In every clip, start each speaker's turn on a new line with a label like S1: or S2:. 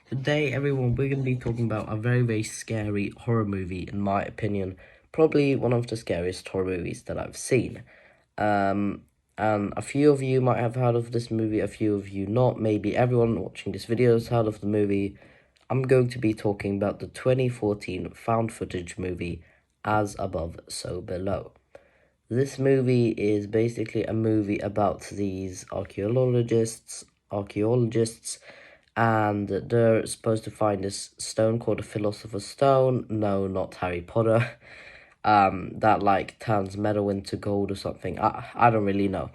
S1: Today, everyone, we're going to be talking about a very, very scary horror movie, in my opinion. Probably one of the scariest horror movies that I've seen. And a few of you might have heard of this movie, a few of you not. Maybe everyone watching this video has heard of the movie. I'm going to be talking about the 2014 found footage movie, As Above, So Below. This movie is basically a movie about these archaeologists, and they're supposed to find this stone called the Philosopher's Stone. No, not Harry Potter. That like turns metal into gold or something. I don't really know.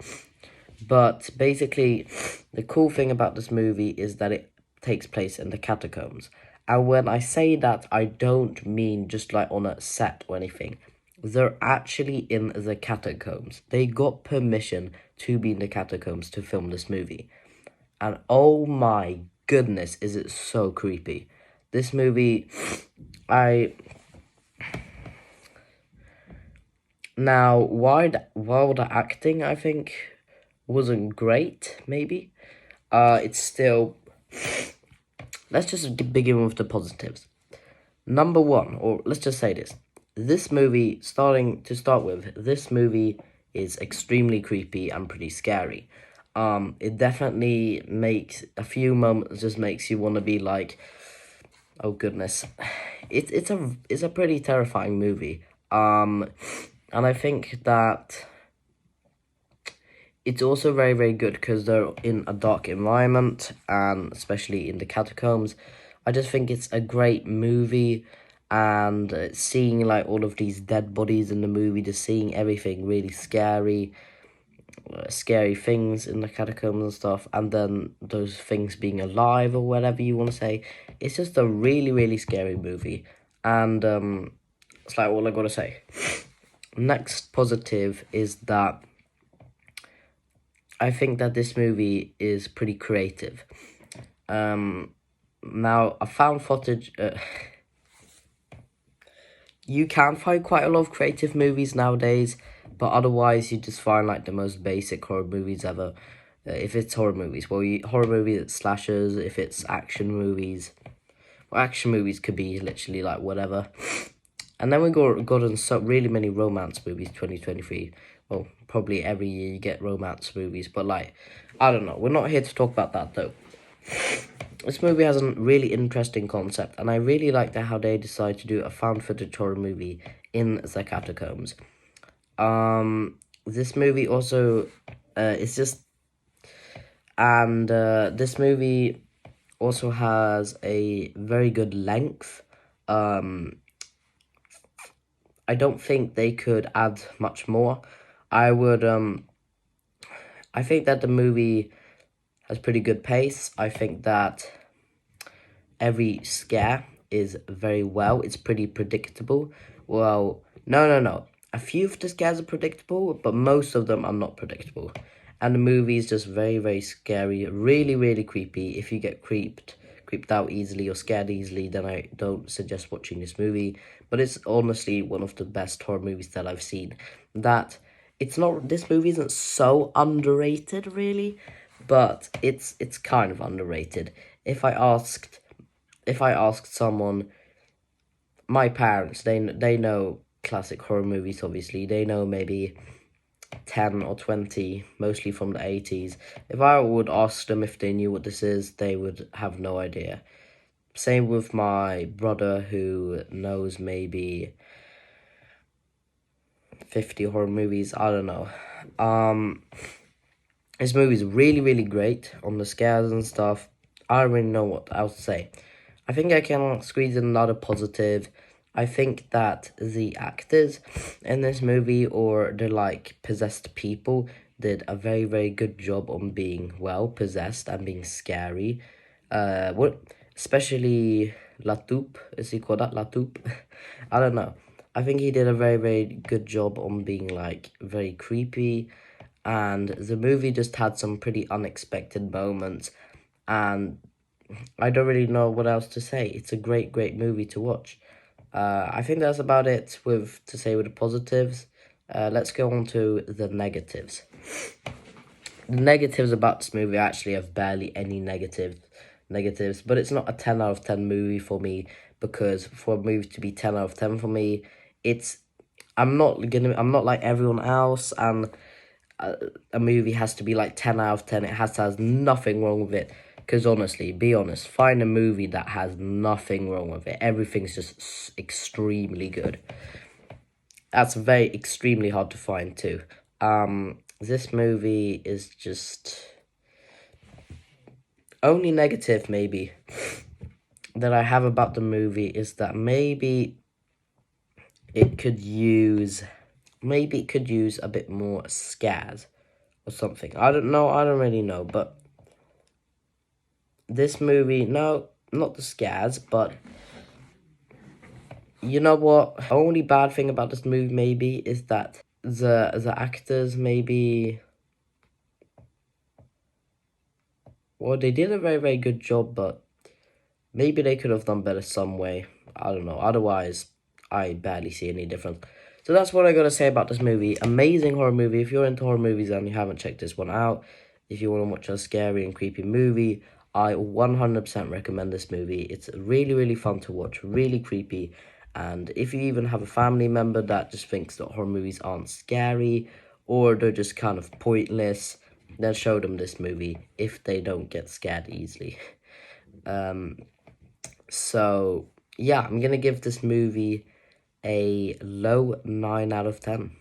S1: But basically, the cool thing about this movie is that it takes place in the catacombs. And when I say that, I don't mean just like on a set or anything. They're actually in the catacombs. They got permission to be in the catacombs to film this movie. And oh my goodness, is it so creepy. This movie, while the acting, I think, wasn't great, maybe, it's still, let's just begin with the positives. Number one, or let's just say this movie, this movie is extremely creepy and pretty scary. It definitely makes a few moments just makes you want to be like, oh goodness, it's a pretty terrifying movie. And I think that it's also very, very good because they're in a dark environment, and especially in the catacombs. I just think it's a great movie, and seeing like all of these dead bodies in the movie, just seeing everything really scary things in the catacombs and stuff, and then those things being alive or whatever you want to say. It's just a really, really scary movie, and it's like all I gotta say. Next positive is that I think that this movie is pretty creative. Now, a found footage, you can find quite a lot of creative movies nowadays, but otherwise you just find like the most basic horror movies ever. If it's horror movies, horror movies, it's slashers. If it's action movies, well, action movies could be literally like whatever. And then we gotten so really many romance movies 2023. Well, probably every year you get romance movies, but like, I don't know. We're not here to talk about that though. This movie has a really interesting concept, and I really like how they decide to do a found footage horror movie in the catacombs. This movie also, it's just, and this movie also has a very good length. I don't think they could add much more. I think that the movie has pretty good pace. I think that every scare is very well. It's pretty predictable. Well, no. A few of the scares are predictable, but most of them are not predictable. And the movie is just very, very scary. Really, really creepy. If you get creeped out easily or scared easily, then I don't suggest watching this movie. But it's honestly one of the best horror movies that I've seen. This movie isn't so underrated, really, but it's kind of underrated. If I asked someone, my parents, they know classic horror movies, obviously. They know maybe 10 or 20, mostly from the 80s. If I would ask them if they knew what this is, they would have no idea. Same with my brother, who knows maybe 50 horror movies. I don't know. This movie is really, really great on the scares and stuff. I don't really know what else to say. I think I can squeeze in another positive. I think that the actors in this movie, or the like possessed people, did a very, very good job on being well possessed and being scary. Especially Latoupe, is he called that Latoupe? I don't know. I think he did a very, very good job on being like very creepy, and the movie just had some pretty unexpected moments, and I don't really know what else to say. It's a great, great movie to watch. I think that's about it with the positives. Let's go on to the negatives. The negatives about this movie actually have barely any negatives. negatives, but it's not a 10 out of 10 movie for me, because for a movie to be 10 out of 10 for me, it's I'm not like everyone else, and a movie has to be like 10 out of 10. It has to have nothing wrong with it. Because honestly, be honest, find a movie that has nothing wrong with it. Everything's just extremely good. That's very extremely hard to find too. This movie is just only negative maybe that I have about the movie is that maybe it could use a bit more scares or something. I don't know. I don't really know, but this movie, no, not the scares, but you know what? Only bad thing about this movie maybe is that the actors maybe, well, they did a very, very good job, but maybe they could have done better some way. I don't know. Otherwise, I barely see any difference. So that's what I gotta say about this movie. Amazing horror movie. If you're into horror movies and you haven't checked this one out, if you want to watch a scary and creepy movie, I 100% recommend this movie. It's really, really fun to watch, really creepy. And if you even have a family member that just thinks that horror movies aren't scary or they're just kind of pointless, then show them this movie if they don't get scared easily. So, yeah, I'm gonna give this movie a low 9 out of 10.